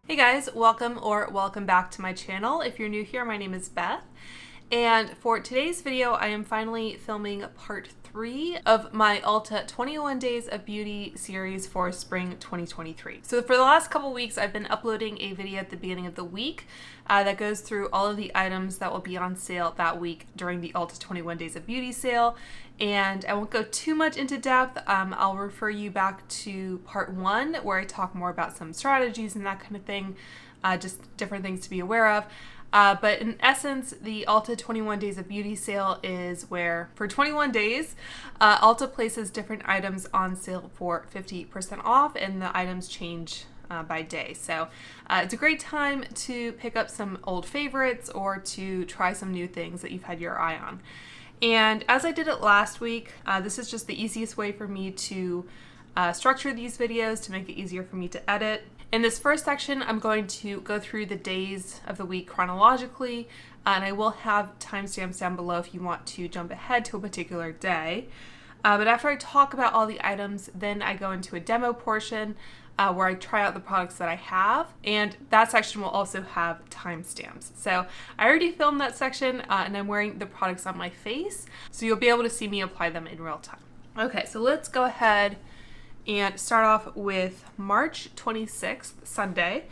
Hey guys, welcome back to my channel. If you're new here, my name is Beth. And for today's video, I am finally filming part 3 of my Ulta 21 Days of Beauty series for spring 2023. So for the last couple weeks, I've been uploading a video at the beginning of the week that goes through all of the items that will be on sale that week during the Ulta 21 Days of Beauty sale. And I won't go too much into depth. I'll refer you back to part 1 where I talk more about some strategies and that kind of thing, just different things to be aware of. But in essence, the Ulta 21 Days of Beauty sale is where, for 21 days, Ulta places different items on sale for 50% off, and the items change by day. So it's a great time to pick up some old favorites or to try some new things that you've had your eye on. And as I did it last week, this is just the easiest way for me to structure these videos to make it easier for me to edit. In this first section, I'm going to go through the days of the week chronologically, and I will have timestamps down below if you want to jump ahead to a particular day. But after I talk about all the items, then I go into a demo portion where I try out the products that I have, and that section will also have timestamps. So I already filmed that section, and I'm wearing the products on my face, so you'll be able to see me apply them in real time. Okay, so let's go ahead and start off with March 26th, Sunday.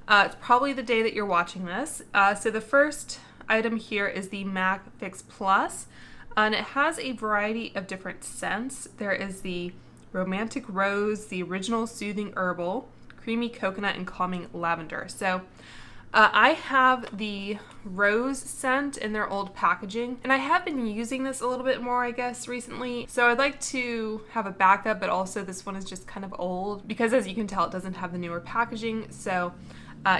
It's probably the day that you're watching this. So the first item here is the MAC Fix Plus, and it has a variety of different scents. There is the Romantic Rose, the Original Soothing Herbal, Creamy Coconut, and Calming Lavender. So I have the rose scent in their old packaging, and I have been using this a little bit more, I guess, recently. So I'd like to have a backup, but also this one is just kind of old because, as you can tell, it doesn't have the newer packaging. So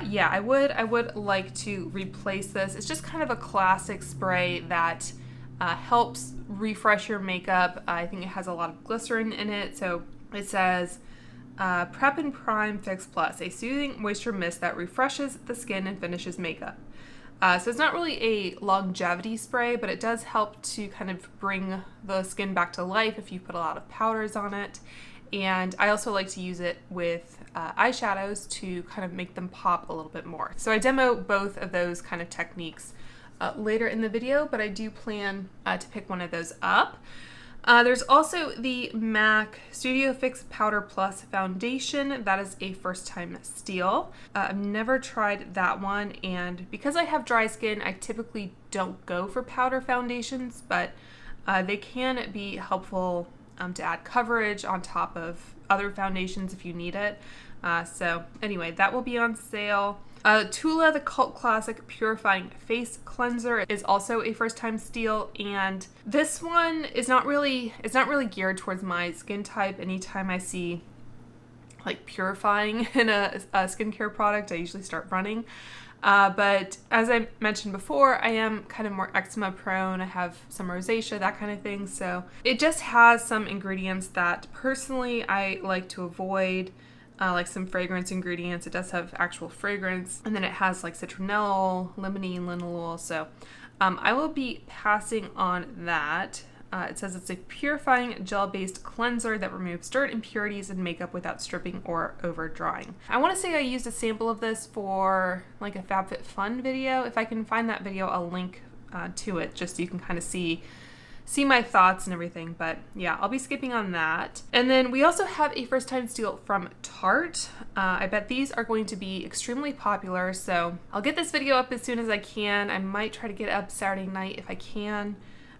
yeah, I would like to replace this. It's just kind of a classic spray that helps refresh your makeup. I think it has a lot of glycerin in it. So it says, Prep and Prime Fix Plus, a soothing moisture mist that refreshes the skin and finishes makeup. So it's not really a longevity spray, but it does help to kind of bring the skin back to life if you put a lot of powders on it. And I also like to use it with eyeshadows to kind of make them pop a little bit more. So I demo both of those kind of techniques later in the video, but I do plan to pick one of those up. There's also the MAC Studio Fix Powder Plus Foundation. That is a first-time steal. I've never tried that one, and because I have dry skin, I typically don't go for powder foundations, but they can be helpful to add coverage on top of other foundations if you need it. So anyway, that will be on sale. Tula, the cult classic purifying face cleanser, is also a first-time steal, and this one is not really geared towards my skin type. Anytime I see like purifying in a skincare product, I usually start running. But as I mentioned before, I am kind of more eczema prone. I have some rosacea, that kind of thing. So it just has some ingredients that personally I like to avoid. Like some fragrance ingredients. It does have actual fragrance, and then it has like citronelle, limonene, linalool. So I will be passing on that. It says it's a purifying gel-based cleanser that removes dirt, impurities, and makeup without stripping or over drying. I want to say I used a sample of this for like a FabFitFun video. If I can find that video, I'll link to it just so you can kind of see my thoughts and everything, but yeah, I'll be skipping on that. And then we also have a first-time steal from Tarte. I bet these are going to be extremely popular, so I'll get this video up as soon as I can. I might try to get it up Saturday night if I can,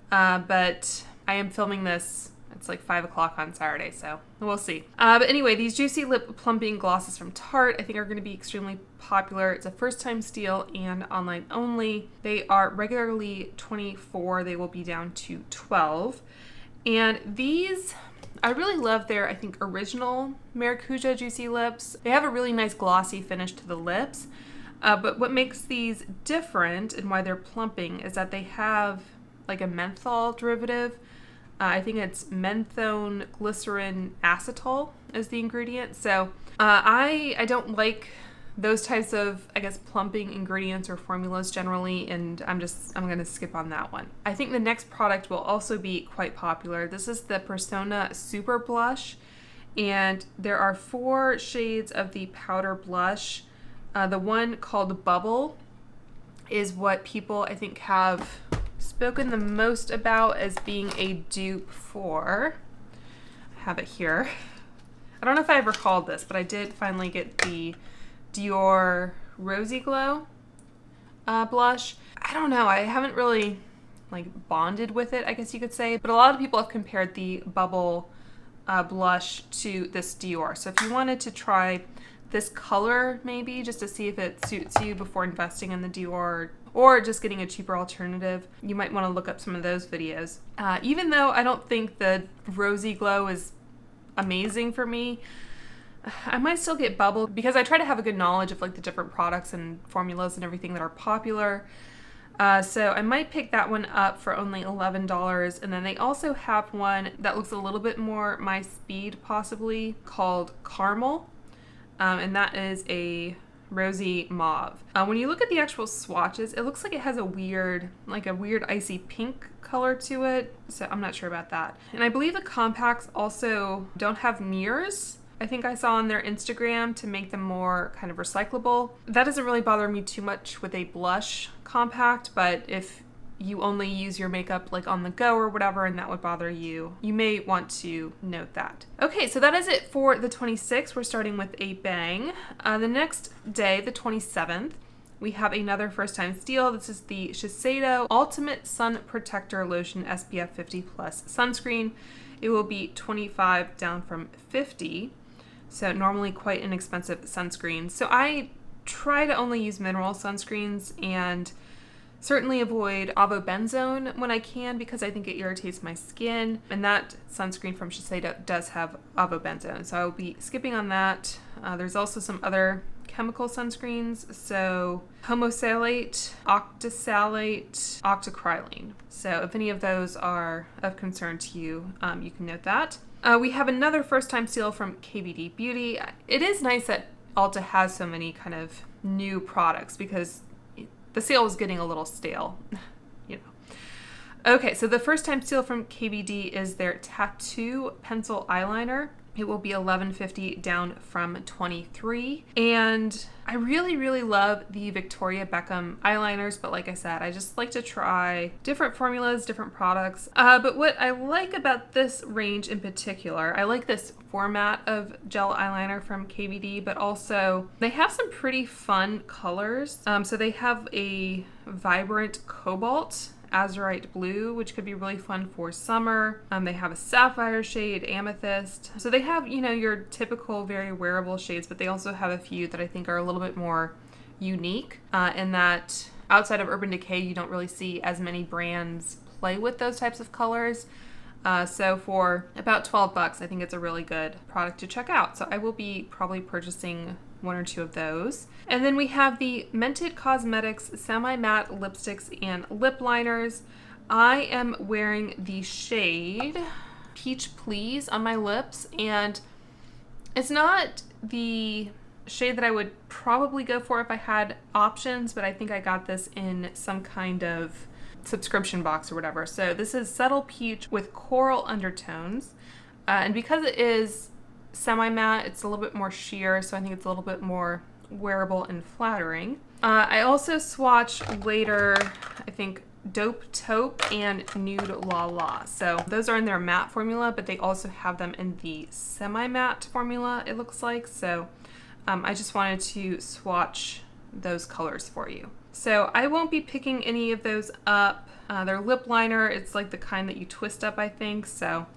but I am filming this. It's like 5 o'clock on Saturday, so we'll see. But anyway, these Juicy Lip Plumping Glosses from Tarte I think are going to be extremely popular. It's a first-time steal and online only. They are regularly $24. They will be down to $12. And these, I really love their, I think, original Maracuja Juicy Lips. They have a really nice glossy finish to the lips. But what makes these different and why they're plumping is that they have like a menthol derivative. I think it's menthone glycerin acetal is the ingredient. So I don't like those types of, I guess, plumping ingredients or formulas generally, and I'm going to skip on that one. I think the next product will also be quite popular. This is the Persona Super Blush, and there are 4 shades of the powder blush. The one called Bubble is what people, I think, have spoken the most about as being a dupe for. I have it here. I don't know if I ever called this, but I did finally get the Dior Rosy Glow blush. I don't know, I haven't really like bonded with it, I guess you could say, but a lot of people have compared the Bubble blush to this Dior. So if you wanted to try this color maybe just to see if it suits you before investing in the Dior or just getting a cheaper alternative, you might want to look up some of those videos. Even though I don't think the Rosy Glow is amazing for me, I might still get Bubble because I try to have a good knowledge of like the different products and formulas and everything that are popular. So I might pick that one up for only $11. And then they also have one that looks a little bit more my speed possibly, called Caramel. And that is a rosy mauve. When you look at the actual swatches, it looks like it has a weird icy pink color to it. So I'm not sure about that. And I believe the compacts also don't have mirrors, I think I saw on their Instagram, to make them more kind of recyclable. That doesn't really bother me too much with a blush compact, but if you only use your makeup like on the go or whatever and that would bother you, you may want to note that. Okay, so that is it for the 26th. We're starting with a bang. The next day, the 27th, we have another first time steal. This is the Shiseido Ultimate Sun Protector Lotion SPF 50 Plus Sunscreen. It will be $25 down from $50. So normally quite an expensive sunscreen. So I try to only use mineral sunscreens and certainly avoid avobenzone when I can because I think it irritates my skin. And that sunscreen from Shiseido does have avobenzone, so I will be skipping on that. There's also some other chemical sunscreens, so homosalate, octisalate, octocrylene. So if any of those are of concern to you, you can note that. We have another first time steal from KVD Beauty. It is nice that Ulta has so many kind of new products because the sale was getting a little stale, you know. Okay, so the first time steal from KVD is their Tattoo Pencil Eyeliner. It will be $11.50 down from $23. And I really love the Victoria Beckham eyeliners, but like I said, I just like to try different formulas, different products. But what I like about this range in particular, I like this format of gel eyeliner from KVD, but also they have some pretty fun colors. So they have a vibrant cobalt, azurite blue, which could be really fun for summer. They have a sapphire shade, amethyst. So they have, you know, your typical very wearable shades, but they also have a few that I think are a little bit more unique in that outside of Urban Decay, you don't really see as many brands play with those types of colors. So for about $12, I think it's a really good product to check out. So I will be probably purchasing one or two of those. And then we have the Mented Cosmetics Semi-Matte Lipsticks and Lip Liners. I am wearing the shade Peach Please on my lips, and it's not the shade that I would probably go for if I had options, but I think I got this in some kind of subscription box or whatever. So this is Subtle Peach with coral undertones. And because it is semi-matte, it's a little bit more sheer, so I think it's a little bit more wearable and flattering. I also swatched later, I think, Dope Taupe and Nude La La. So those are in their matte formula, but they also have them in the semi-matte formula, it looks like. So I just wanted to swatch those colors for you. So I won't be picking any of those up. Their lip liner, it's like the kind that you twist up, I think. So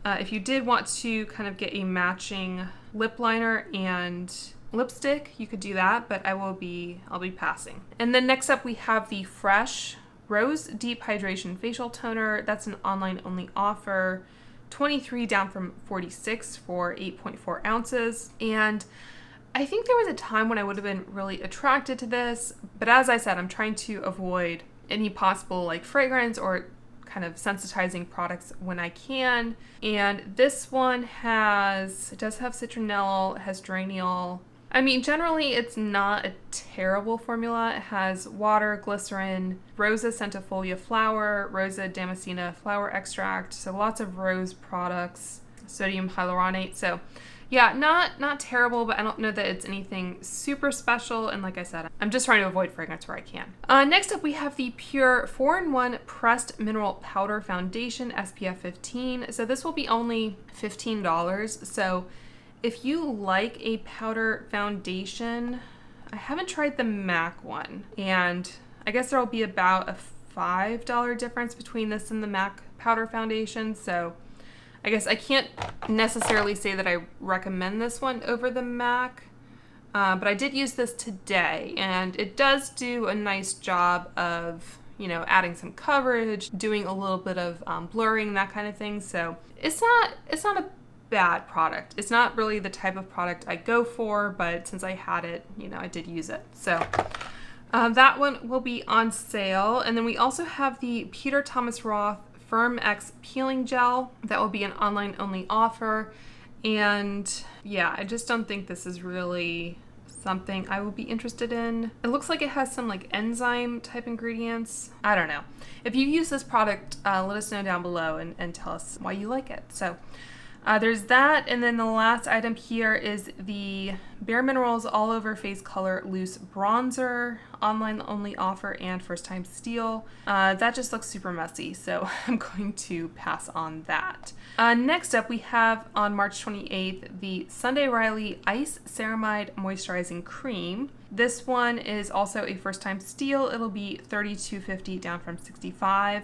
if you did want to kind of get a matching lip liner and lipstick, you could do that, but I'll be passing. And then next up we have the Fresh Rose Deep Hydration Facial Toner. That's an online only offer, $23 down from $46 for 8.4 ounces. And I think there was a time when I would have been really attracted to this, but as I said, I'm trying to avoid any possible like fragrance or kind of sensitizing products when I can. And this one it does have citronelle, it has geraniol. I mean, generally it's not a terrible formula. It has water, glycerin, Rosa centifolia flower, Rosa damascena flower extract, so lots of rose products, sodium hyaluronate. So Yeah, not terrible, but I don't know that it's anything super special. And like I said, I'm just trying to avoid fragrance where I can. Next up, we have the Pure 4-in-1 Pressed Mineral Powder Foundation SPF 15. So this will be only $15. So if you like a powder foundation, I haven't tried the MAC one. And I guess there will be about a $5 difference between this and the MAC powder foundation. So I guess I can't necessarily say that I recommend this one over the MAC, but I did use this today, and it does do a nice job of, you know, adding some coverage, doing a little bit of blurring, that kind of thing. So it's not a bad product. It's not really the type of product I go for, but since I had it, you know, I did use it. So that one will be on sale. And then we also have the Peter Thomas Roth Firm X Peeling Gel. That will be an online only offer. And yeah, I just don't think this is really something I will be interested in. It looks like it has some like enzyme type ingredients. I don't know. If you use this product, let us know down below and tell us why you like it. So there's that. And then the last item here is the Bare Minerals All Over Face Color Loose Bronzer, online only offer and first time steal. That just looks super messy, so I'm going to pass on that. Next up, we have on March 28th, the Sunday Riley Ice Ceramide Moisturizing Cream. This one is also a first time steal. It'll be $32.50 down from $65.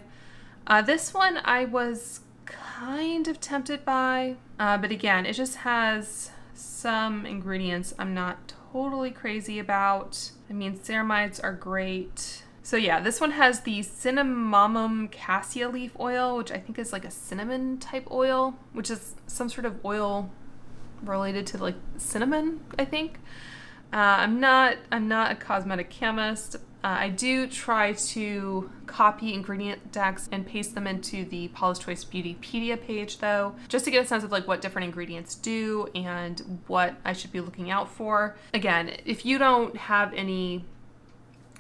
This one I was kind of tempted by, but again, it just has some ingredients I'm not totally crazy about. I mean, ceramides are great. So yeah, this one has the Cinnamomum Cassia Leaf Oil, which I think is like a cinnamon type oil, which is some sort of oil related to like cinnamon, I think. I'm not a cosmetic chemist. I do try to copy ingredient decks and paste them into the Paula's Choice Beautypedia page though, just to get a sense of like what different ingredients do and what I should be looking out for. Again, if you don't have any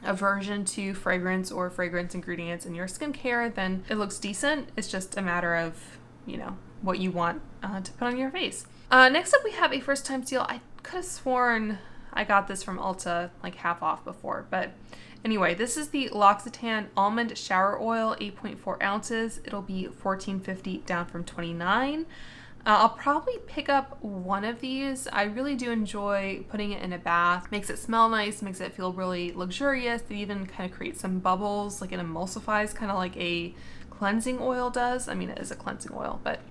aversion to fragrance or fragrance ingredients in your skincare, then it looks decent. It's just a matter of, you know, what you want to put on your face. Next up, we have a first time steal. I could have sworn I got this from Ulta like half off before, but anyway, this is the L'Occitane Almond Shower Oil, 8.4 ounces. It'll be $14.50 down from $29. I'll probably pick up one of these. I really do enjoy putting it in a bath. Makes it smell nice, makes it feel really luxurious. It even kind of creates some bubbles, like it emulsifies, kind of like a cleansing oil does. I mean, it is a cleansing oil, but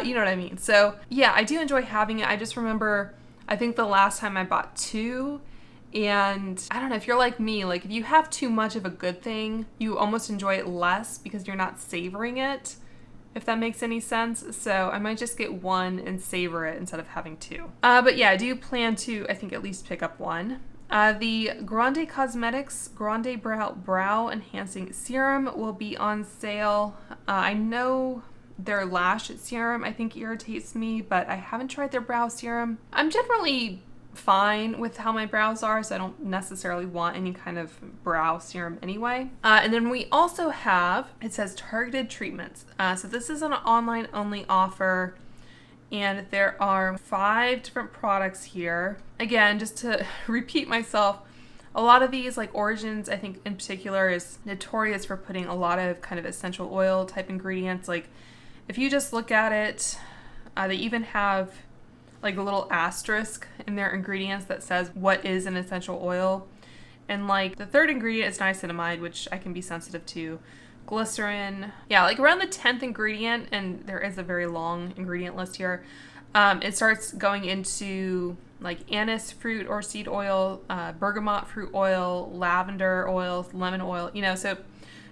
you know what I mean. So yeah, I do enjoy having it. I just remember, I think the last time I bought two, and I don't know, if you're like me, like if you have too much of a good thing, you almost enjoy it less because you're not savoring it, if that makes any sense. So I might just get one and savor it instead of having two. But yeah, I do plan to, I think, at least pick up one. The Grande Cosmetics Grande Brow Enhancing Serum will be on sale. I know their lash serum I think irritates me, but I haven't tried their brow serum. I'm generally fine with how my brows are, so I don't necessarily want any kind of brow serum anyway. And then we also have, it says targeted treatments. So this is an online only offer, and there are 5 different products here. Again, just to repeat myself, a lot of these, like Origins, I think in particular, is notorious for putting a lot of kind of essential oil type ingredients. Like if you just look at it, they even have like a little asterisk in their ingredients that says what is an essential oil. And like the third ingredient is niacinamide, which I can be sensitive to. Glycerin. Yeah, like around the 10th ingredient, and there is a very long ingredient list here, it starts going into like anise fruit or seed oil, bergamot fruit oil, lavender oil, lemon oil, you know, so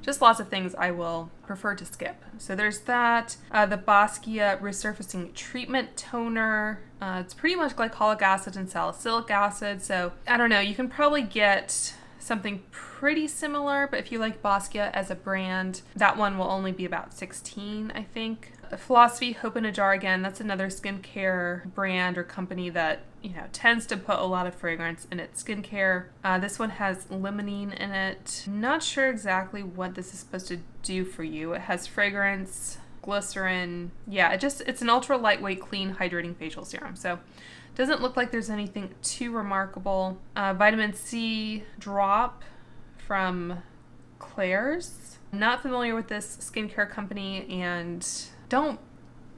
just lots of things I will prefer to skip. So there's that. The Basquiat Resurfacing Treatment Toner. It's pretty much glycolic acid and salicylic acid. So I don't know, you can probably get something pretty similar, but if you like Basquiat as a brand, that one will only be about $16, I think. Philosophy Hope in a Jar, again, that's another skincare brand or company that, you know, tends to put a lot of fragrance in its skincare. This one has limonene in it. Not sure exactly what this is supposed to do for you. It has fragrance, glycerin. Yeah, it's an ultra lightweight, clean, hydrating facial serum. So doesn't look like there's anything too remarkable. Vitamin C drop from Claire's. Not familiar with this skincare company and don't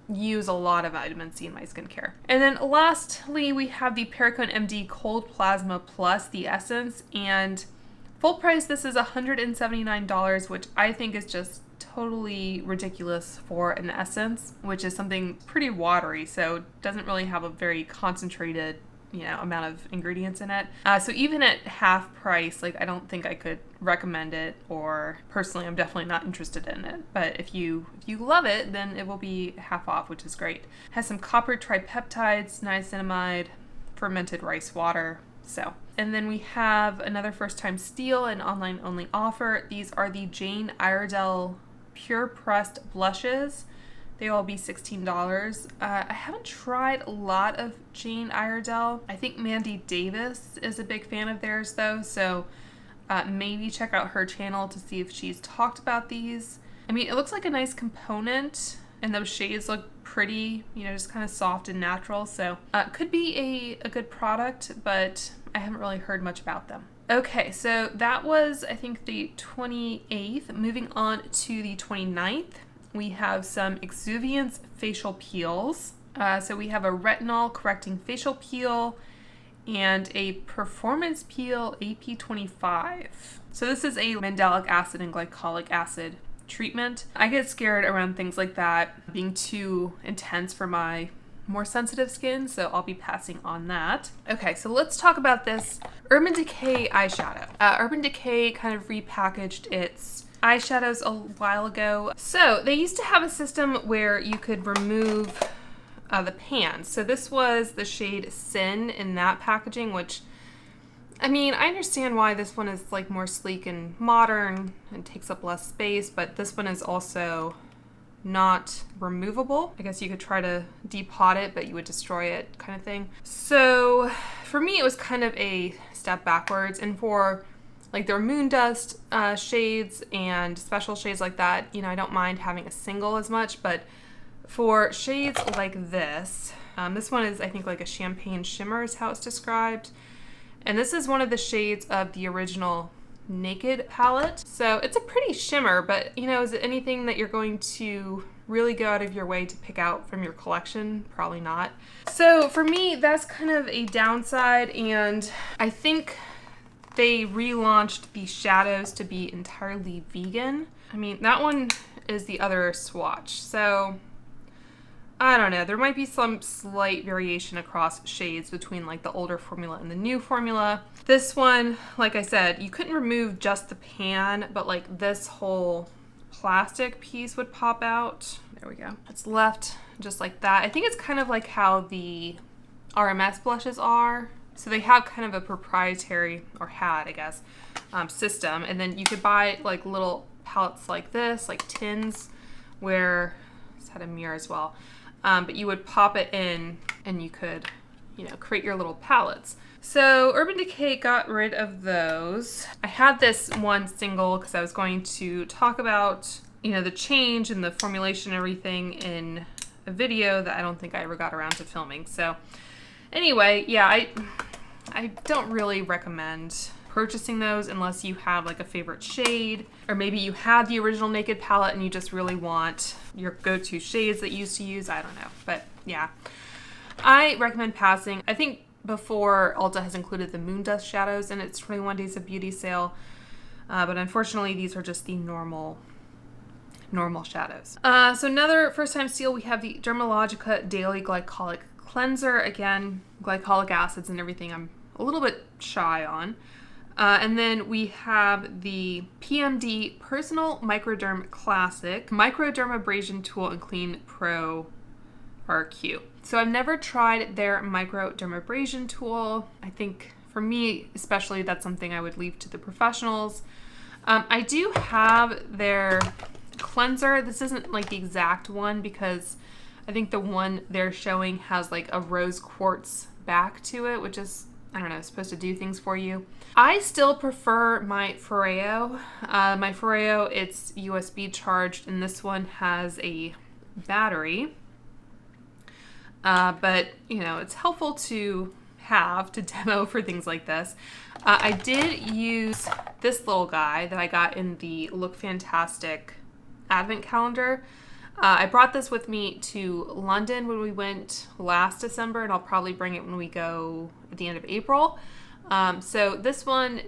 use a lot of vitamin C in my skincare. And then lastly, we have the Perricone MD Cold Plasma Plus, the essence, and full price this is $179, which I think is just totally ridiculous for an essence, which is something pretty watery, so doesn't really have a very concentrated, you know, amount of ingredients in it. So even at half price, like I don't think I could recommend it, or personally I'm definitely not interested in it. But if you love it, then it will be half off, which is great. Has some copper tripeptides, niacinamide, fermented rice water. So, and then we have another first time steal, an online only offer. These are the Jane Iredale Pure Pressed Blushes. They will all be $16. I haven't tried a lot of Jane Iredale. I think Mandy Davis is a big fan of theirs though, so maybe check out her channel to see if she's talked about these. I mean, it looks like a nice component and those shades look pretty, you know, just kind of soft and natural, so could be a good product, but I haven't really heard much about them. Okay, so that was, I think, the 28th. Moving on to the 29th. We have some Exuviance facial peels. So we have a retinol correcting facial peel and a performance peel AP25. So this is a mandelic acid and glycolic acid treatment. I get scared around things like that being too intense for my more sensitive skin, so I'll be passing on that. Okay, so let's talk about this Urban Decay eyeshadow. Urban Decay kind of repackaged its eyeshadows a while ago. So they used to have a system where you could remove the pans. So this was the shade Sin in that packaging, which, I mean, I understand why this one is like more sleek and modern and takes up less space, but this one is also not removable. I guess you could try to depot it, but you would destroy it, kind of thing. So for me, it was kind of a step backwards, and for like their moon dust shades and special shades like that, you know, I don't mind having a single as much, but for shades like this, this one is, I think, like a champagne shimmer is how it's described. And this is one of the shades of the original Naked palette. So it's a pretty shimmer, but you know, is it anything that you're going to really go out of your way to pick out from your collection? Probably not. So for me, that's kind of a downside, and I think they relaunched the shadows to be entirely vegan. I mean, that one is the other swatch, so I don't know. There might be some slight variation across shades between like the older formula and the new formula. This one, like I said, you couldn't remove just the pan, but like this whole plastic piece would pop out. There we go. It's left just like that. I think it's kind of like how the RMS blushes are. So they have kind of a proprietary, or had, I guess, system. And then you could buy like little palettes like this, like tins, where it's had a mirror as well. But you would pop it in and you could, you know, create your little palettes. So Urban Decay got rid of those. I had this one single because I was going to talk about, you know, the change in the formulation and everything in a video that I don't think I ever got around to filming. So anyway, yeah, I don't really recommend purchasing those unless you have like a favorite shade, or maybe you had the original Naked palette and you just really want your go-to shades that you used to use. I don't know, but yeah, I recommend passing. I think before Ulta has included the Moon Dust shadows in its 21 Days of Beauty sale, but unfortunately these are just the normal shadows. So another first time steal, we have the Dermalogica Daily Glycolic Cleanser. Again, glycolic acids and everything I'm a little bit shy on. And then we have the PMD Personal Microderm Classic Microdermabrasion Tool and Clean Pro RQ. So I've never tried their microdermabrasion tool. I think for me especially, that's something I would leave to the professionals. I do have their cleanser. This isn't like the exact one because I think the one they're showing has like a rose quartz back to it, which is, I don't know, supposed to do things for you. I still prefer my Foreo. My Foreo, it's USB charged, and this one has a battery. But, you know, it's helpful to have to demo for things like this. I did use this little guy that I got in the Look Fantastic advent calendar. I brought this with me to London when we went last December, and I'll probably bring it when we go at the end of April. So this one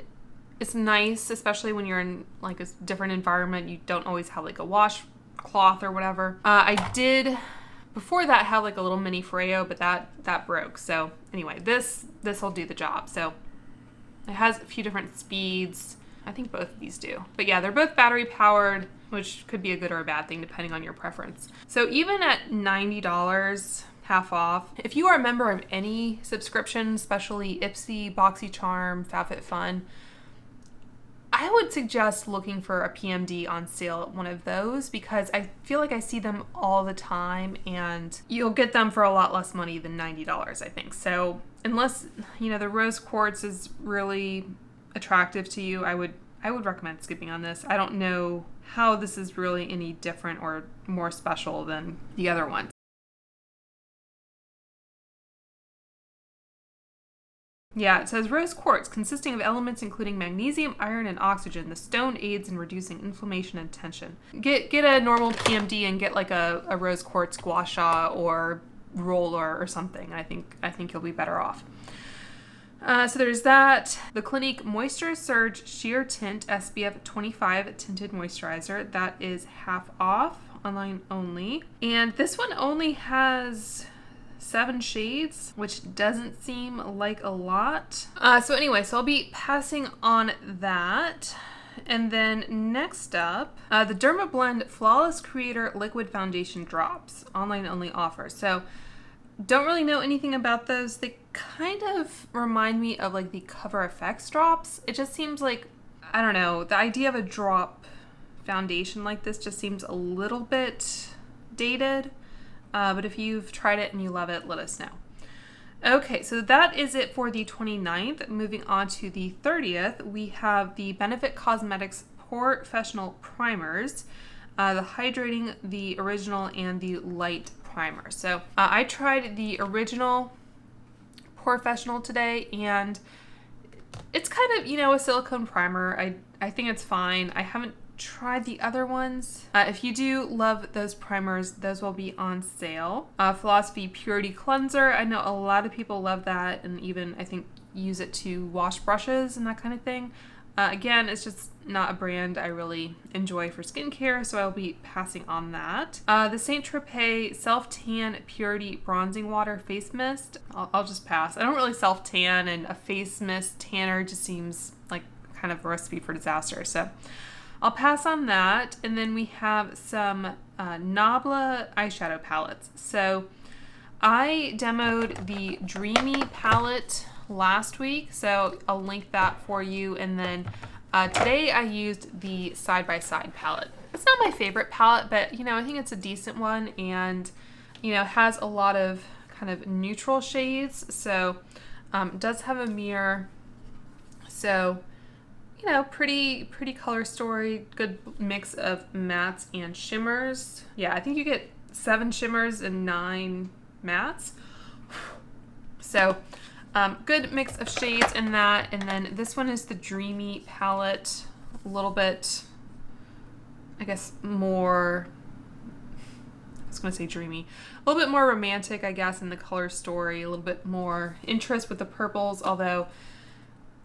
is nice, especially when you're in like a different environment. You don't always have like a washcloth or whatever. I did before that have like a little mini Freo, but that broke. So anyway, this will do the job. So it has a few different speeds. I think both of these do. But yeah, they're both battery powered, which could be a good or a bad thing depending on your preference. So even at $90, half off, if you are a member of any subscription, especially Ipsy, BoxyCharm, FabFitFun, I would suggest looking for a PMD on sale at one of those, because I feel like I see them all the time and you'll get them for a lot less money than $90, I think. So unless, you know, the rose quartz is really attractive to you, I would recommend skipping on this. I don't know how this is really any different or more special than the other ones. Yeah, it says rose quartz, consisting of elements including magnesium, iron, and oxygen. The stone aids in reducing inflammation and tension. Get a normal PMD and get like a rose quartz gua sha or roller or something. I think you'll be better off. So there's that. The Clinique Moisture Surge Sheer Tint SPF 25 Tinted Moisturizer. That is half off, online only. And this one only has 7 shades, which doesn't seem like a lot. So anyway, so I'll be passing on that. And then next up, the Dermablend Flawless Creator Liquid Foundation Drops, online only offer. So don't really know anything about those. They kind of remind me of like the Cover FX drops. It just seems like, I don't know, the idea of a drop foundation like this just seems a little bit dated. But if you've tried it and you love it, let us know. Okay, so that is it for the 29th. Moving on to the 30th, we have the Benefit Cosmetics Professional Primers, the Hydrating, the Original, and the Light Primer. So I tried the Original Professional today, and it's kind of, you know, a silicone primer. I think it's fine. I haven't tried the other ones. If you do love those primers, those will be on sale. Philosophy Purity Cleanser. I know a lot of people love that and even, I think, use it to wash brushes and that kind of thing. Again, it's just not a brand I really enjoy for skincare, so I'll be passing on that. The Saint Tropez Self Tan Purity Bronzing Water Face Mist. I'll just pass. I don't really self tan, and a face mist tanner just seems like kind of a recipe for disaster. So I'll pass on that. And then we have some Nabla eyeshadow palettes. So I demoed the Dreamy palette last week, so I'll link that for you. And then today I used the Side by Side palette. It's not my favorite palette, but you know, I think it's a decent one, and you know, has a lot of kind of neutral shades. So it does have a mirror. So you know, pretty color story, good mix of mattes and shimmers. Yeah, I think you get 7 shimmers and 9 mattes. So good mix of shades in that. And then this one is the Dreamy palette, a little bit, I guess, more, I was gonna say dreamy, a little bit more romantic, I guess, in the color story, a little bit more interest with the purples, although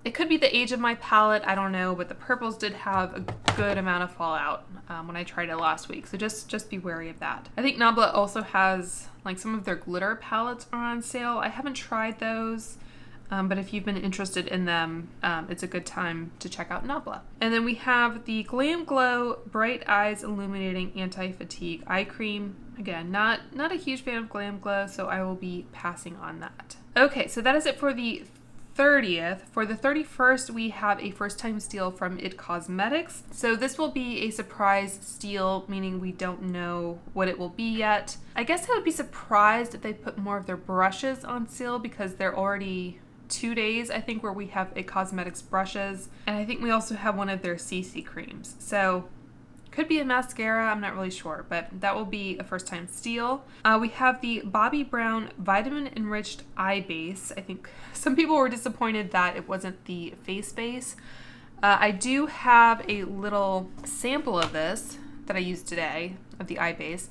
it could be the age of my palette, I don't know, but the purples did have a good amount of fallout when I tried it last week, so just be wary of that. I think Nabla also has, like, some of their glitter palettes are on sale. I haven't tried those, but if you've been interested in them, it's a good time to check out Nabla. And then we have the Glam Glow Bright Eyes Illuminating Anti-Fatigue Eye Cream. Again, not a huge fan of Glam Glow, so I will be passing on that. Okay, so that is it for the 30th. For the 31st, we have a first time steal from IT Cosmetics. So this will be a surprise steal, meaning we don't know what it will be yet. I guess I would be surprised if they put more of their brushes on sale, because they're already 2 days, I think, where we have IT Cosmetics brushes. And I think we also have one of their CC creams. So Could be a mascara, I'm not really sure, but that will be a first time steal. We have the Bobbi Brown Vitamin Enriched Eye Base. I think some people were disappointed that it wasn't the face base. I do have a little sample of this that I used today, of the eye base.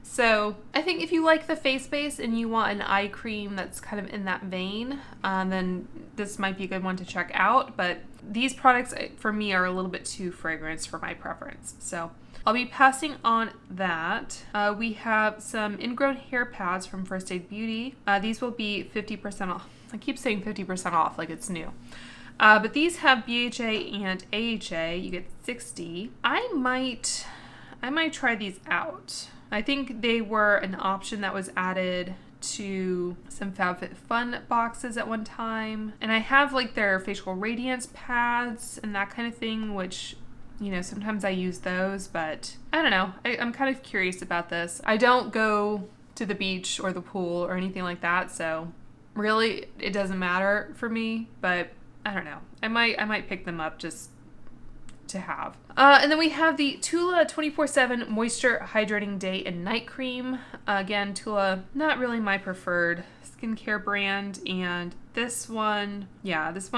So I think if you like the face base and you want an eye cream that's kind of in that vein, then this might be a good one to check out. But these products for me are a little bit too fragrance for my preference. So I'll be passing on that. We have some ingrown hair pads from First Aid Beauty. These will be 50% off. I keep saying 50% off like it's new. But these have BHA and AHA. You get 60. I might try these out. I think they were an option that was added to some FabFitFun boxes at one time. And I have like their facial radiance pads and that kind of thing, which, you know, sometimes I use those, but I don't know. I'm kind of curious about this. I don't go to the beach or the pool or anything like that, so really it doesn't matter for me, but I don't know. I might pick them up just to have. And then we have the Tula 24/7 Moisture Hydrating Day and Night Cream. Again, Tula, not really my preferred skincare brand. And this one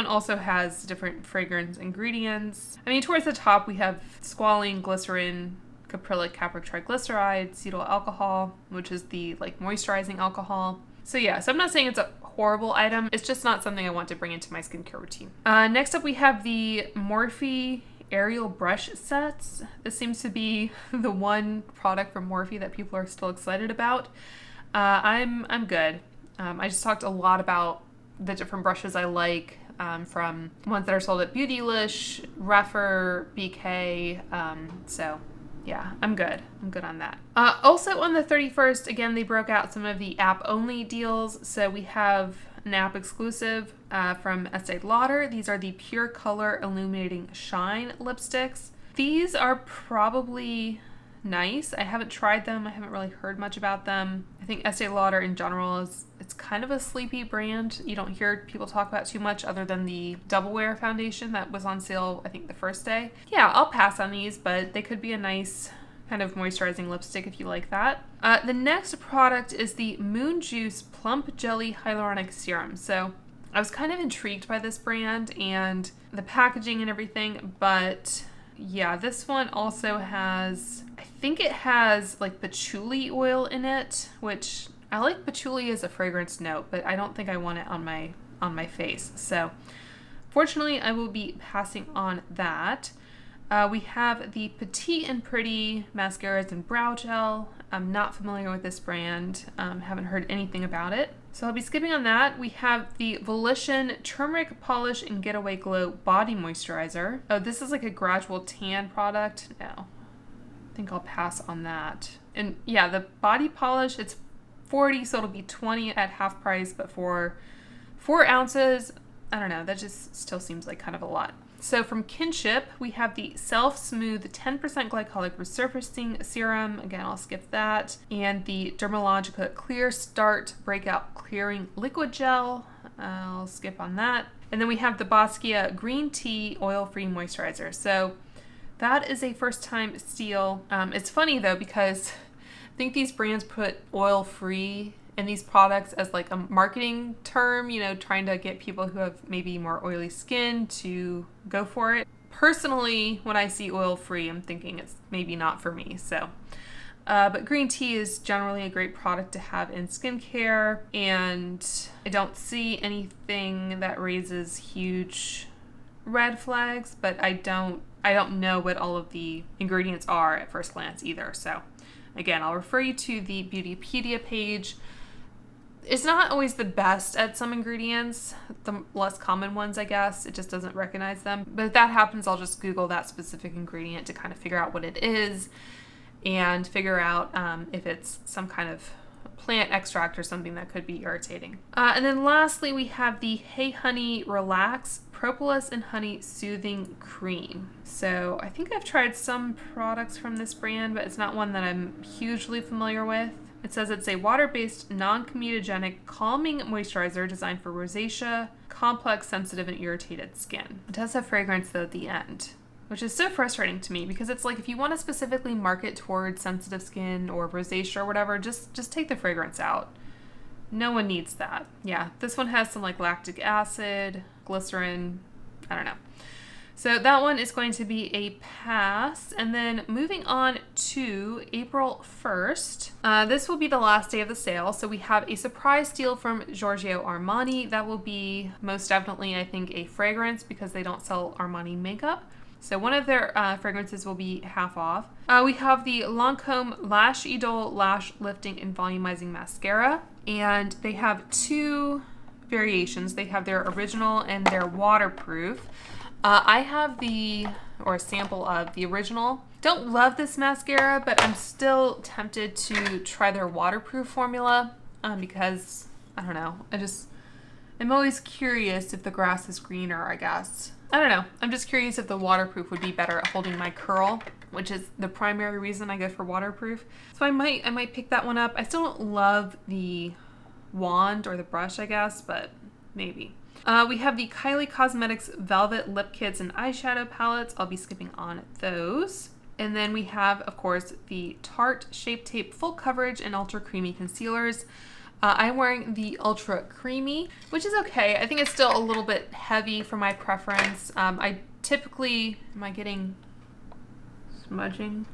also has different fragrance ingredients. I mean, towards the top we have squalene, glycerin, caprylic caprylic triglyceride, cetyl alcohol, which is the like moisturizing alcohol. So yeah, so I'm not saying it's a horrible item. It's just not something I want to bring into my skincare routine. Next up we have the Morphe Aerial Brush Sets. This seems to be the one product from Morphe that people are still excited about. I'm good. I just talked a lot about the different brushes I like, from ones that are sold at Beautylish, Refer, BK, so yeah, I'm good. I'm good on that. Also on the 31st, again, they broke out some of the app-only deals. So we have an app exclusive from Estee Lauder. These are the Pure Color Illuminating Shine lipsticks. These are probably nice. I haven't tried them. I haven't really heard much about them. I think Estee Lauder in general it's kind of a sleepy brand. You don't hear people talk about too much other than the Double Wear foundation that was on sale, I think, the first day. Yeah, I'll pass on these, but they could be a nice kind of moisturizing lipstick if you like that. The next product is the Moon Juice Plump Jelly Hyaluronic Serum. So I was kind of intrigued by this brand and the packaging and everything, but yeah, this one also has, I think it has like patchouli oil in it, which I like patchouli as a fragrance note, but I don't think I want it on my face. So fortunately, I will be passing on that. We have the Petite and Pretty Mascaras and Brow Gel. I'm not familiar with this brand. Haven't heard anything about it. So I'll be skipping on that. We have the Volition Turmeric Polish and Getaway Glow Body Moisturizer. Oh, this is like a gradual tan product. No, I think I'll pass on that. And yeah, the body polish, it's 40, so it'll be 20 at half price, but for 4 ounces, I don't know, that just still seems like kind of a lot. So from Kinship, we have the Self Smooth 10% Glycolic Resurfacing Serum. Again, I'll skip that. And the Dermalogica Clear Start Breakout Clearing Liquid Gel. I'll skip on that. And then we have the Basquiat Green Tea Oil-Free Moisturizer. So that is a first-time steal. It's funny, though, because I think these brands put oil-free in these products as like a marketing term, you know, trying to get people who have maybe more oily skin to go for it. Personally, when I see oil-free, I'm thinking it's maybe not for me. So, but green tea is generally a great product to have in skincare, and I don't see anything that raises huge red flags, but I don't know what all of the ingredients are at first glance either. So again, I'll refer you to the Beautypedia page. It's not always the best at some ingredients, the less common ones, I guess. It just doesn't recognize them. But if that happens, I'll just Google that specific ingredient to kind of figure out what it is and figure out if it's some kind of plant extract or something that could be irritating. And then lastly, we have the Hey Honey Relax Propolis and Honey Soothing Cream. So I think I've tried some products from this brand, but it's not one that I'm hugely familiar with. It says it's a water-based, non-comedogenic, calming moisturizer designed for rosacea, complex, sensitive, and irritated skin. It does have fragrance, though, at the end. which is so frustrating to me because it's like if you want to specifically market towards sensitive skin or rosacea or whatever, just take the fragrance out. No one needs that. Yeah, this one has some like lactic acid, glycerin, I don't know. So that one is going to be a pass. And then moving on to April 1st, this will be the last day of the sale. So we have a surprise deal from Giorgio Armani. That will be most definitely, I think, a fragrance because they don't sell Armani makeup. So one of their fragrances will be half off. We have the Lancome Lash Idole Lash Lifting and Volumizing Mascara. And they have two variations. They have their original and their waterproof. I have a sample of the original. Don't love this mascara, but I'm still tempted to try their waterproof formula because, I don't know, I'm always curious if the grass is greener, I guess. I don't know. I'm just curious if the waterproof would be better at holding my curl, which is the primary reason I go for waterproof. So I might pick that one up. I still don't love the wand or the brush, I guess, but maybe. We have the Kylie Cosmetics Velvet Lip Kits and Eyeshadow Palettes. I'll be skipping on those. And then we have, of course, the Tarte Shape Tape Full Coverage and Ultra Creamy Concealers. I'm wearing the Ultra Creamy, which is okay. I think it's still a little bit heavy for my preference. I typically, am I getting smudging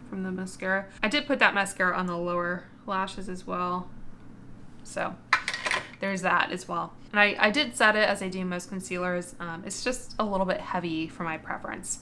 from the mascara? I did put that mascara on the lower lashes as well. So there's that as well. And I did set it as I do most concealers. It's just a little bit heavy for my preference.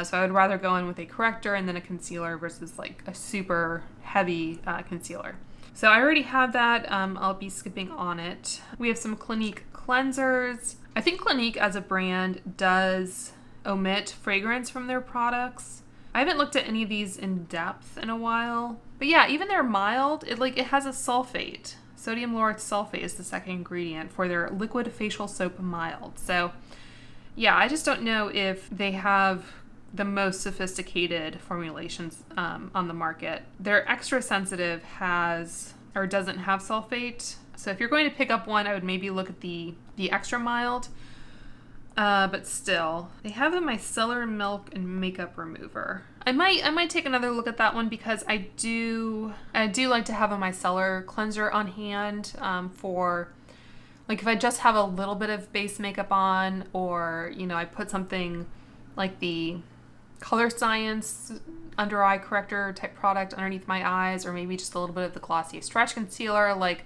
So I would rather go in with a corrector and then a concealer versus like a super heavy concealer. So I already have that. I'll be skipping on it. We have some Clinique cleansers. I think Clinique as a brand does omit fragrance from their products. I haven't looked at any of these in depth in a while. But yeah, even they're mild. It has a sulfate. Sodium lauryl sulfate is the second ingredient for their liquid facial soap mild. So yeah, I just don't know if they have the most sophisticated formulations on the market. Their extra sensitive doesn't have sulfate. So if you're going to pick up one, I would maybe look at the extra mild. But still, they have a micellar milk and makeup remover. I might take another look at that one because I do like to have a micellar cleanser on hand for like if I just have a little bit of base makeup on, or I put something like the Color Science under eye corrector type product underneath my eyes, or maybe just a little bit of the Glossier Stretch Concealer. Like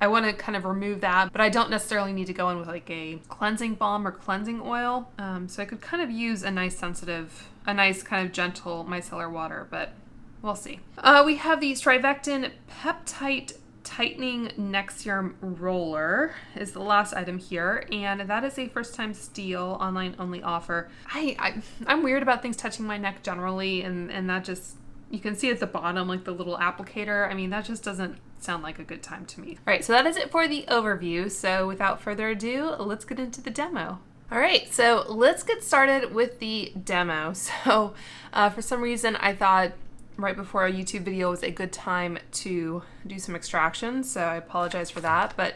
I want to kind of remove that, but I don't necessarily need to go in with like a cleansing balm or cleansing oil. So I could kind of use a nice kind of gentle micellar water, but we'll see. We have the Strivectin Peptide Tightening Neck Serum Roller is the last item here, and that is a first time steal, online only offer. I'm weird about things touching my neck generally, and that just, you can see at the bottom like the little applicator. I mean, that just doesn't sound like a good time to me. All right, so that is it for the overview. So without further ado, let's get into the demo. All right, so let's get started with the demo. So for some reason I thought right before a YouTube video was a good time to do some extractions, so I apologize for that. But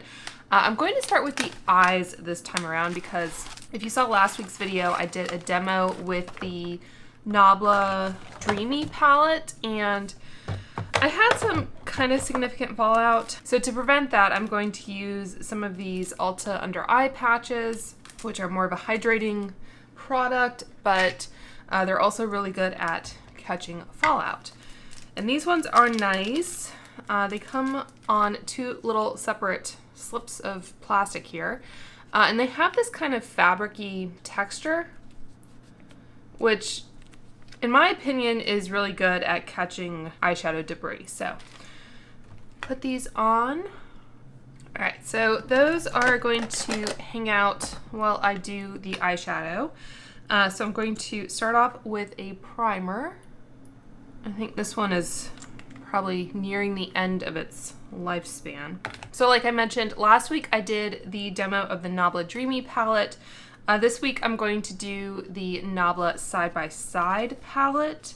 I'm going to start with the eyes this time around because if you saw last week's video, I did a demo with the Nabla Dreamy palette, and I had some kind of significant fallout. So to prevent that, I'm going to use some of these Ulta under eye patches, which are more of a hydrating product, but they're also really good at catching fallout. And these ones are nice. They come on two little separate slips of plastic here. And they have this kind of fabric-y texture, which in my opinion is really good at catching eyeshadow debris. So put these on. All right, so those are going to hang out while I do the eyeshadow. So I'm going to start off with a primer. I think this one is probably nearing the end of its lifespan. So like I mentioned, last week I did the demo of the Nabla Dreamy palette. This week I'm going to do the Nabla Side by Side palette.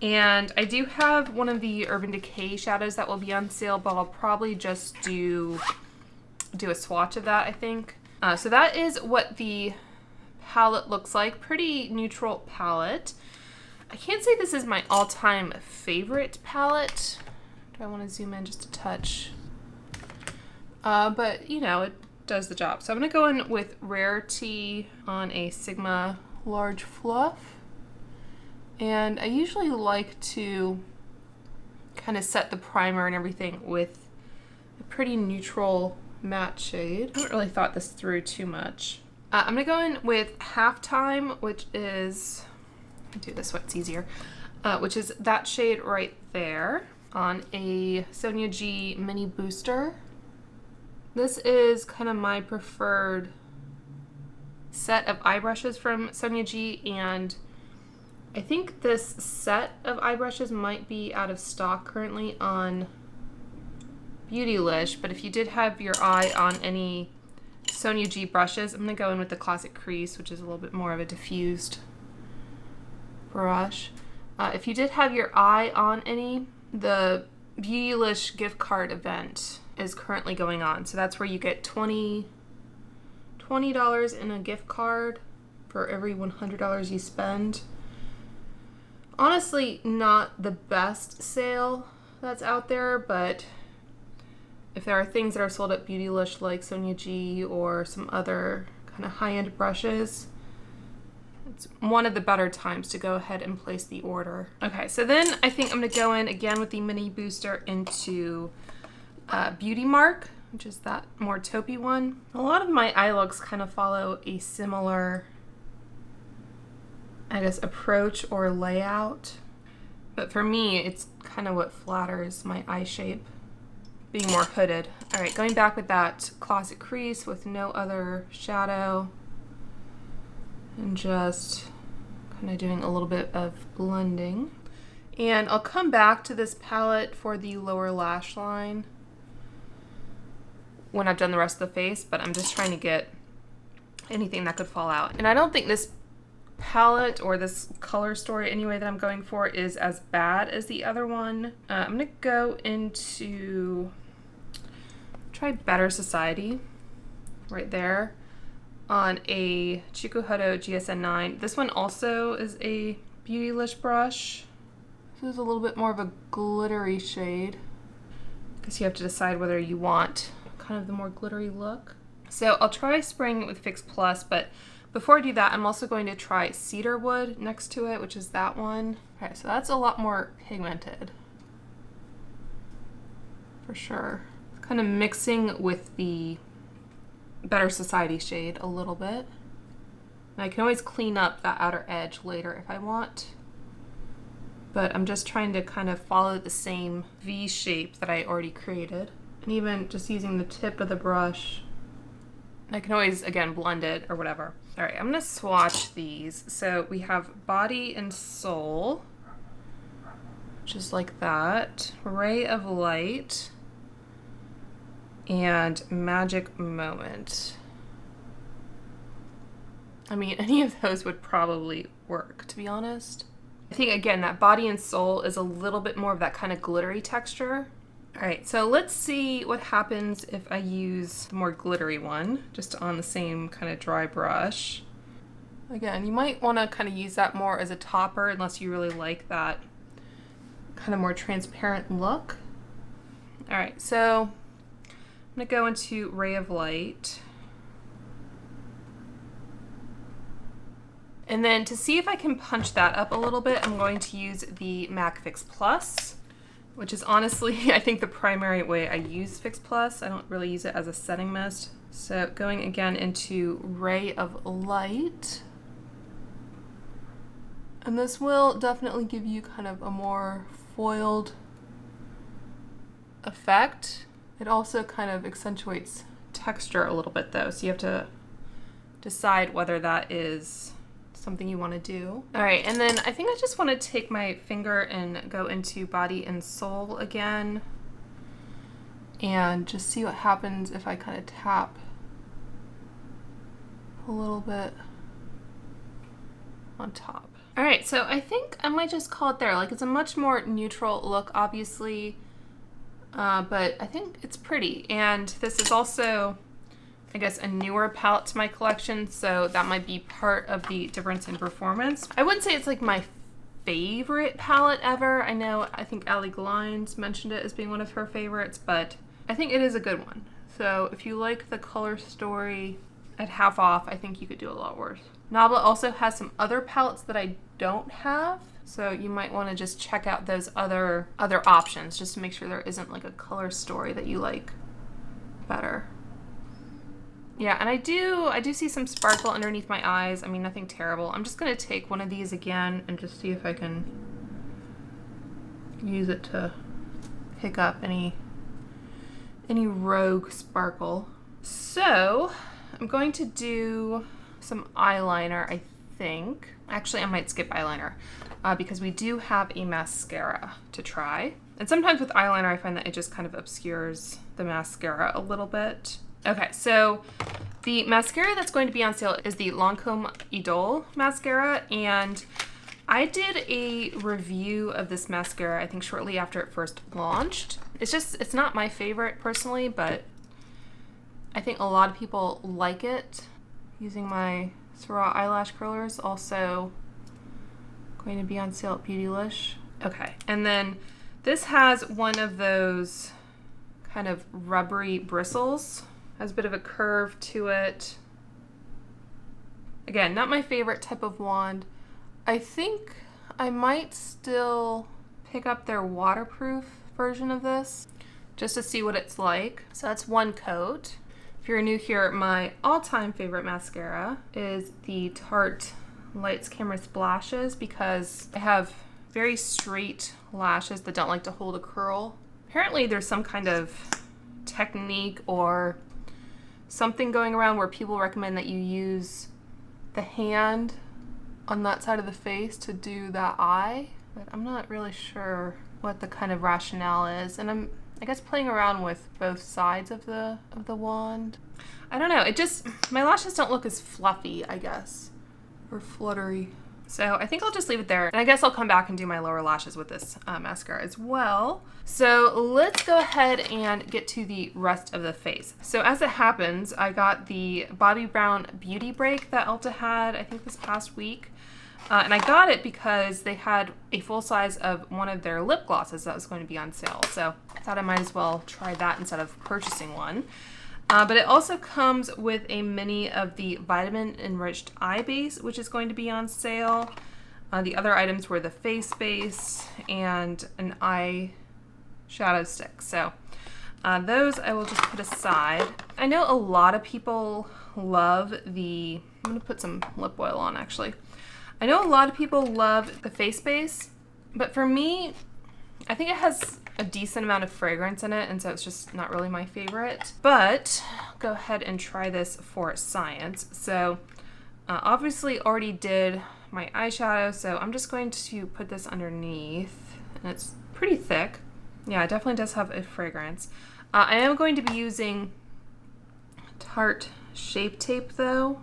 And I do have one of the Urban Decay shadows that will be on sale, but I'll probably just do a swatch of that, I think. So that is what the palette looks like. Pretty neutral palette. I can't say this is my all-time favorite palette. Do I want to zoom in just a touch? But, you know, it does the job. So I'm going to go in with Rarity on a Sigma Large Fluff. And I usually like to kind of set the primer and everything with a pretty neutral matte shade. I haven't really thought this through too much. I'm going to go in with Halftime, which is, I'll do this so it's easier, which is that shade right there on a Sonia G Mini Booster. This is kind of my preferred set of eye brushes from Sonia G, and I think this set of eye brushes might be out of stock currently on Beautylish, but if you did have your eye on any Sonia G brushes, I'm going to go in with the Classic Crease, which is a little bit more of a diffused brush. If you did have your eye on any, the Beautylish gift card event is currently going on. So that's where you get $20 in a gift card for every $100 you spend. Honestly, not the best sale that's out there, but if there are things that are sold at Beautylish like Sonia G or some other kind of high-end brushes, it's one of the better times to go ahead and place the order. Okay, so then I think I'm going to go in again with the Mini Booster into Beauty Mark, which is that more taupey one. A lot of my eye looks kind of follow a similar, I guess, approach or layout. But for me, it's kind of what flatters my eye shape, being more hooded. All right, going back with that Classic Crease with no other shadow, and just kind of doing a little bit of blending. And I'll come back to this palette for the lower lash line when I've done the rest of the face, but I'm just trying to get anything that could fall out. And I don't think this palette or this color story anyway that I'm going for is as bad as the other one. I'm gonna go into, try Better Society right there on a Chikuhodo GSN9. This one also is a Beautylish brush. This is a little bit more of a glittery shade, because you have to decide whether you want kind of the more glittery look. So I'll try spraying it with Fix Plus, but before I do that, I'm also going to try Cedarwood next to it, which is that one. Okay, so that's a lot more pigmented, for sure. It's kind of mixing with the Better Society shade a little bit. And I can always clean up that outer edge later if I want, but I'm just trying to kind of follow the same V shape that I already created. And even just using the tip of the brush, I can always, again, blend it or whatever. All right, I'm gonna swatch these. So we have Body and Soul, just like that, Ray of Light, and Magic Moment. I mean, any of those would probably work, to be honest. I think, again, that Body and Soul is a little bit more of that kind of glittery texture. All right, so let's see what happens if I use the more glittery one, just on the same kind of dry brush. Again, you might want to kind of use that more as a topper unless you really like that kind of more transparent look. All right, so I'm gonna go into Ray of Light. And then to see if I can punch that up a little bit, I'm going to use the MAC Fix Plus, which is honestly, I think, the primary way I use Fix Plus. I don't really use it as a setting mist. So going again into Ray of Light. And this will definitely give you kind of a more foiled effect. It also kind of accentuates texture a little bit though, so you have to decide whether that is something you want to do. All right, and then I think I just want to take my finger and go into Body and Soul again and just see what happens if I kind of tap a little bit on top. All right, so I think I might just call it there. Like, it's a much more neutral look, obviously, but I think it's pretty. And this is also I guess, a newer palette to my collection, so that might be part of the difference in performance. I wouldn't say it's like my favorite palette ever. I think Allie Glines mentioned it as being one of her favorites, but I think it is a good one. So if you like the color story at half off, I think you could do a lot worse. Nabla also has some other palettes that I don't have, so you might want to just check out those other options just to make sure there isn't like a color story that you like better. Yeah, and I do see some sparkle underneath my eyes. I mean, nothing terrible. I'm just gonna take one of these again and just see if I can use it to pick up any rogue sparkle. So I'm going to do some eyeliner, I think. Actually, I might skip eyeliner because we do have a mascara to try. And sometimes with eyeliner, I find that it just kind of obscures the mascara a little bit. Okay, so the mascara that's going to be on sale is the Lancome Idole mascara, and I did a review of this mascara, I think shortly after it first launched. It's not my favorite personally, but I think a lot of people like it. Using my Syrah eyelash curlers, also going to be on sale at Beautylish. Okay, and then this has one of those kind of rubbery bristles. Has a bit of a curve to it. Again, not my favorite type of wand. I think I might still pick up their waterproof version of this just to see what it's like. So that's one coat. If you're new here, my all-time favorite mascara is the Tarte Lights Camera Splashes because I have very straight lashes that don't like to hold a curl. Apparently there's some kind of technique or something going around where people recommend that you use the hand on that side of the face to do that eye, but I'm not really sure what the kind of rationale is, and I guess playing around with both sides of the wand. I don't know, my lashes don't look as fluffy, I guess, or fluttery. So I think I'll just leave it there, and I guess I'll come back and do my lower lashes with this mascara as well. So let's go ahead and get to the rest of the face. So as it happens, I got the Bobbi Brown Beauty Break that Ulta had, I think this past week. And I got it because they had a full size of one of their lip glosses that was going to be on sale. So I thought I might as well try that instead of purchasing one. But it also comes with a mini of the Vitamin Enriched Eye Base, which is going to be on sale. The other items were the face base and an eyeshadow stick. So those I will just put aside. I know a lot of people love I'm going to put some lip oil on actually. I know a lot of people love the face base, but for me, I think it has a decent amount of fragrance in it, and so it's just not really my favorite. But I'll go ahead and try this for science. So obviously already did my eyeshadow, so I'm just going to put this underneath, and it's pretty thick. Yeah, it definitely does have a fragrance. I am going to be using Tarte Shape Tape though,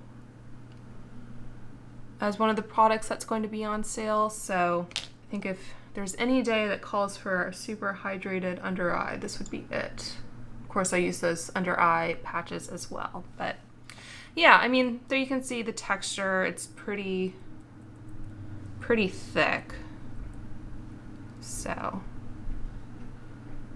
as one of the products that's going to be on sale. So I think if there's any day that calls for a super hydrated under eye, this would be it. Of course, I use those under eye patches as well. But yeah, I mean, there you can see the texture. It's pretty thick. So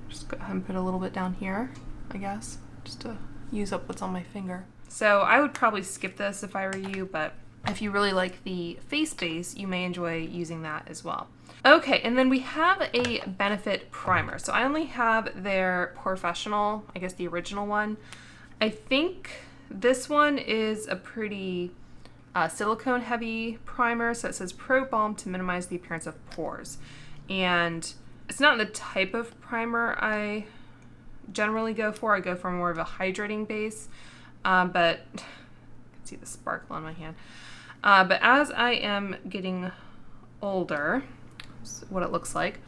just go ahead and put a little bit down here, I guess, just to use up what's on my finger. So I would probably skip this if I were you, but if you really like the face base, you may enjoy using that as well. Okay, and then we have a Benefit primer. So I only have their Professional, I guess the original one. I think this one is a pretty silicone heavy primer. So it says Pro Balm to minimize the appearance of pores. And it's not the type of primer I generally go for. I go for more of a hydrating base, but you can see the sparkle on my hand. But as I am getting older, what it looks like,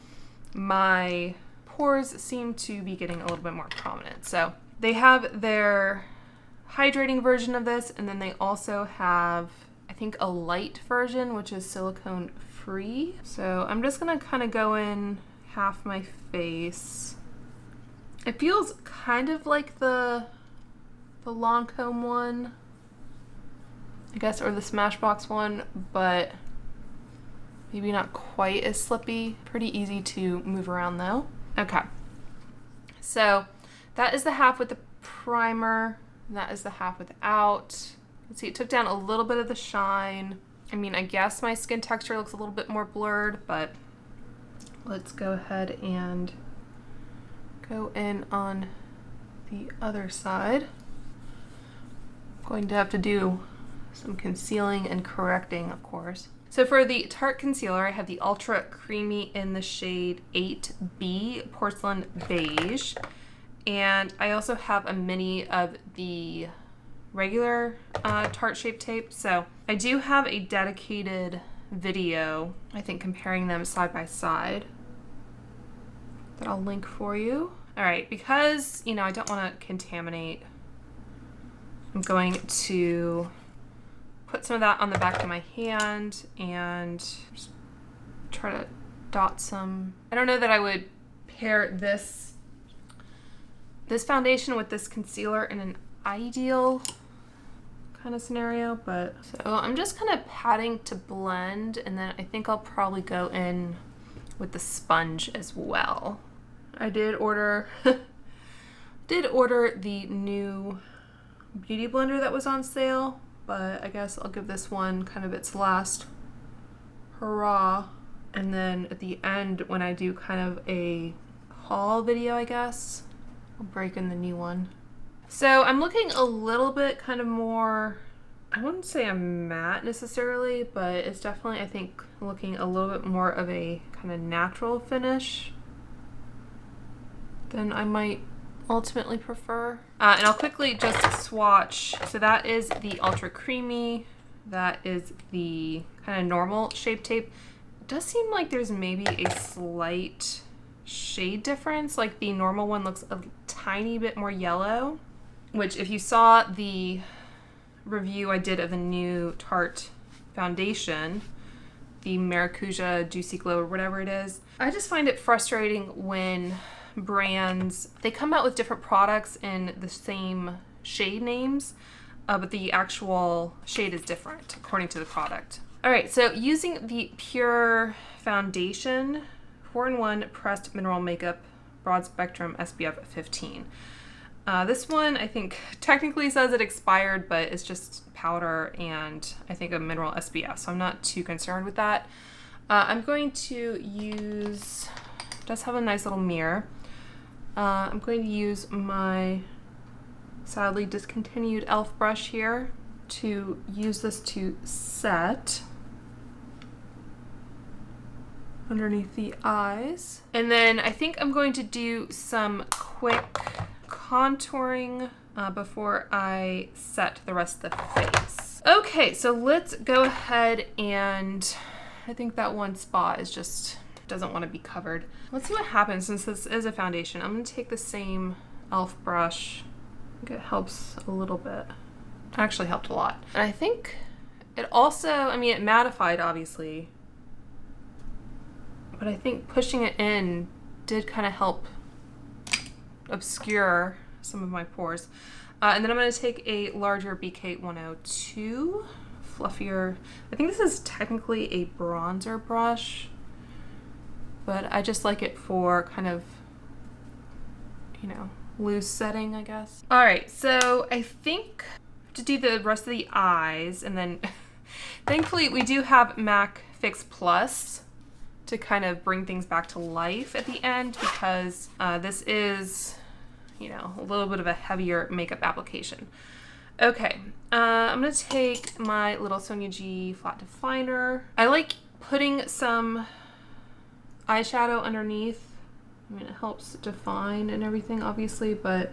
my pores seem to be getting a little bit more prominent. So they have their hydrating version of this, and then they also have, I think, a light version, which is silicone free. So I'm just gonna kind of go in half my face. It feels kind of like the the Lancome one, I guess, or the Smashbox one, but maybe not quite as slippy. Pretty easy to move around though. Okay, so that is the half with the primer, and that is the half without. Let's see, it took down a little bit of the shine. I mean, I guess my skin texture looks a little bit more blurred, but let's go ahead and go in on the other side. I'm going to have to do some concealing and correcting, of course. So for the Tarte concealer, I have the Ultra Creamy in the shade 8B Porcelain Beige. And I also have a mini of the regular Tarte Shape Tape. So I do have a dedicated video, I think, comparing them side by side that I'll link for you. All right, because, you know, I don't want to contaminate, I'm going to put some of that on the back of my hand and just try to dot some. I don't know that I would pair this foundation with this concealer in an ideal kind of scenario, but so I'm just kind of patting to blend, and then I think I'll probably go in with the sponge as well. I did order the new beauty blender that was on sale, but I guess I'll give this one kind of its last hurrah, and then at the end when I do kind of a haul video, I guess I'll break in the new one. So I'm looking a little bit kind of more, I wouldn't say I'm matte necessarily, but it's definitely, I think, looking a little bit more of a kind of natural finish than I might ultimately prefer. And I'll quickly just swatch. So that is the Ultra Creamy. That is the kind of normal Shape Tape. It does seem like there's maybe a slight shade difference. Like the normal one looks a tiny bit more yellow, which if you saw the review I did of the new Tarte foundation, the Maracuja Juicy Glow or whatever it is, I just find it frustrating when brands, they come out with different products in the same shade names, but the actual shade is different according to the product. All right, so using the Pure Foundation 4-in-1 Pressed Mineral Makeup Broad Spectrum SPF 15. This one, I think, technically says it expired, but it's just powder and I think a mineral SPF, so I'm not too concerned with that. I'm going to use, it does have a nice little mirror. I'm going to use my sadly discontinued e.l.f. brush here to use this to set underneath the eyes. And then I think I'm going to do some quick contouring before I set the rest of the face. Okay, so let's go ahead and I think that one spot is just doesn't want to be covered. Let's see what happens since this is a foundation. I'm going to take the same e.l.f. brush. I think it helps a little bit. It actually helped a lot. And I think it also, I mean, it mattified obviously, but I think pushing it in did kind of help obscure some of my pores. And then I'm going to take a larger BK 102, fluffier. I think this is technically a bronzer brush, but I just like it for kind of, you know, loose setting, I guess. All right, so I think to do the rest of the eyes, and then thankfully we do have MAC Fix Plus to kind of bring things back to life at the end, because this is, you know, a little bit of a heavier makeup application. Okay, I'm gonna take my little Sonia G flat definer. I like putting some eyeshadow underneath. I mean, it helps define and everything, obviously, but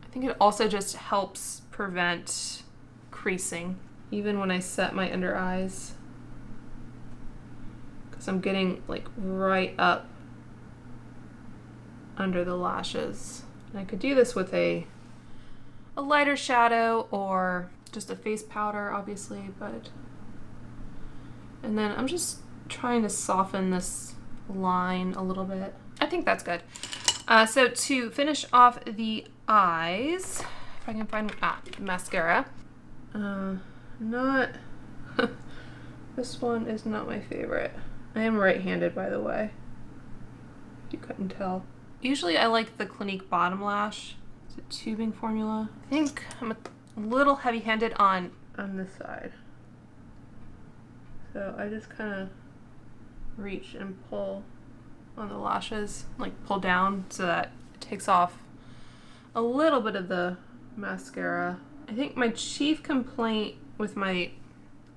I think it also just helps prevent creasing, even when I set my under eyes, because I'm getting like right up under the lashes. And I could do this with a lighter shadow or just a face powder, obviously, but, and then I'm just trying to soften this line a little bit. I think that's good. So to finish off the eyes, if I can find, mascara. Not, this one is not my favorite. I am right-handed, by the way, if you couldn't tell. Usually I like the Clinique Bottom Lash. It's a tubing formula. I think I'm a little heavy-handed on this side. So I just kind of reach and pull on the lashes, like pull down so that it takes off a little bit of the mascara. I think my chief complaint with my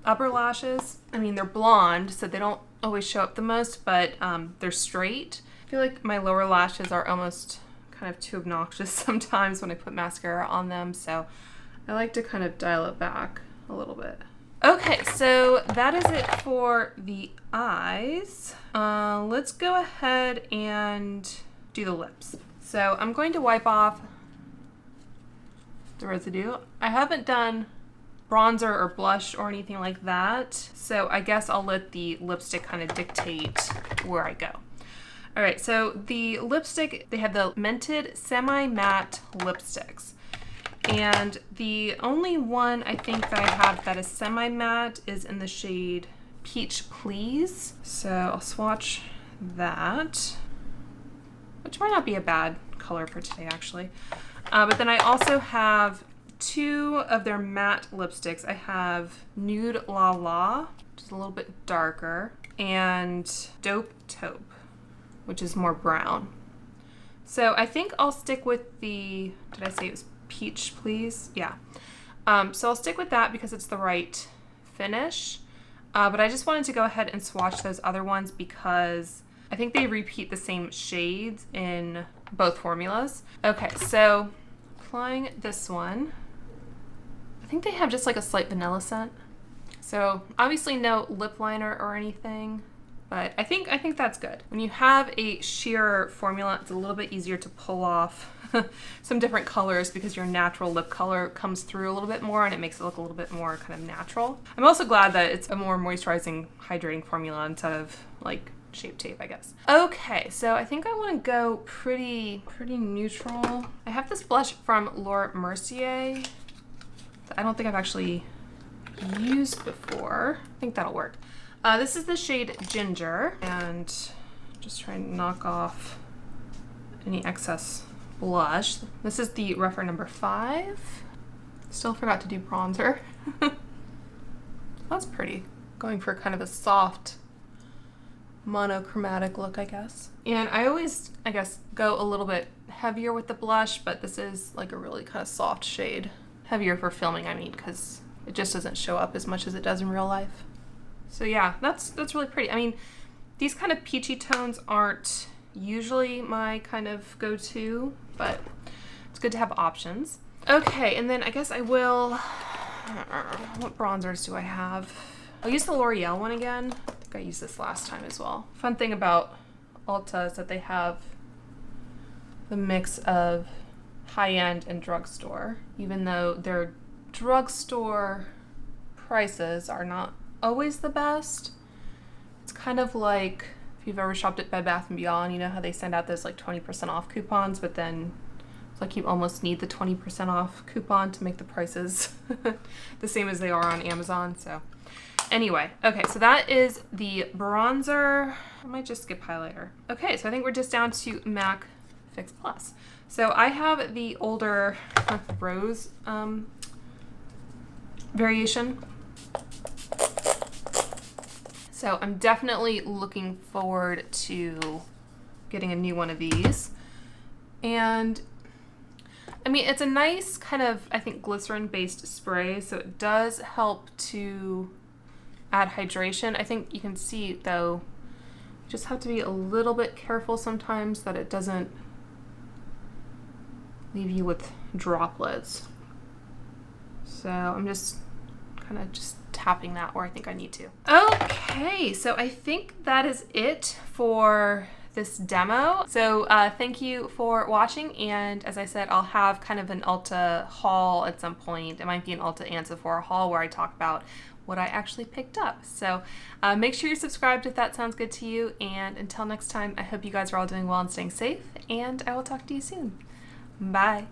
upper lashes, I mean, they're blonde, so they don't always show up the most, but they're straight. I feel like my lower lashes are almost kind of too obnoxious sometimes when I put mascara on them, so I like to kind of dial it back a little bit. Okay, so that is it for the eyes. Let's go ahead and do the lips. So I'm going to wipe off the residue. I haven't done bronzer or blush or anything like that, so I guess I'll let the lipstick kind of dictate where I go. All right, so the lipstick, they have the Mented Semi-Matte Lipsticks. And the only one I think that I have that is semi-matte is in the shade Peach Please. So I'll swatch that, which might not be a bad color for today actually. But then I also have two of their matte lipsticks. I have Nude La La, which is a little bit darker, and Dope Taupe, which is more brown. So I think I'll stick with the, did I say it was Peach Please? Yeah. So I'll stick with that because it's the right finish. But I just wanted to go ahead and swatch those other ones because I think they repeat the same shades in both formulas. Okay, so applying this one. I think they have just like a slight vanilla scent. So obviously no lip liner or anything, but I think that's good. When you have a sheer formula, it's a little bit easier to pull off some different colors because your natural lip color comes through a little bit more and it makes it look a little bit more kind of natural. I'm also glad that it's a more moisturizing, hydrating formula instead of like Shape Tape, I guess. Okay, so I think I want to go pretty neutral. I have this blush from Laura Mercier that I don't think I've actually used before. I think that'll work. This is the shade Ginger, and just try and knock off any excess blush. This is the Rougher number 5. Still forgot to do bronzer. That's pretty. Going for kind of a soft monochromatic look, I guess. And I always, I guess, go a little bit heavier with the blush, but this is like a really kind of soft shade. Heavier for filming, I mean, because it just doesn't show up as much as it does in real life. So yeah, that's really pretty. I mean, these kind of peachy tones aren't usually my kind of go-to, but it's good to have options. Okay, and then I guess I will, what bronzers do I have? I'll use the L'Oreal one again. I think I used this last time as well. Fun thing about Ulta is that they have the mix of high-end and drugstore, even though their drugstore prices are not always the best. It's kind of like if you've ever shopped at Bed Bath & Beyond, you know how they send out those like 20% off coupons, but then it's like you almost need the 20% off coupon to make the prices the same as they are on Amazon. So anyway, okay, so that is the bronzer. I might just skip highlighter. Okay, so I think we're just down to MAC Fix Plus. So I have the older rose variation. So I'm definitely looking forward to getting a new one of these. And I mean, it's a nice kind of, I think, glycerin-based spray, so it does help to add hydration. I think you can see, though, you just have to be a little bit careful sometimes that it doesn't leave you with droplets. So I'm just kind of just tapping that where I think I need to. Okay, so I think that is it for this demo. So thank you for watching, and as I said, I'll have kind of an Ulta haul at some point. It might be an Ulta and Sephora haul where I talk about what I actually picked up. So make sure you're subscribed if that sounds good to you, and until next time, I hope you guys are all doing well and staying safe, and I will talk to you soon. Bye.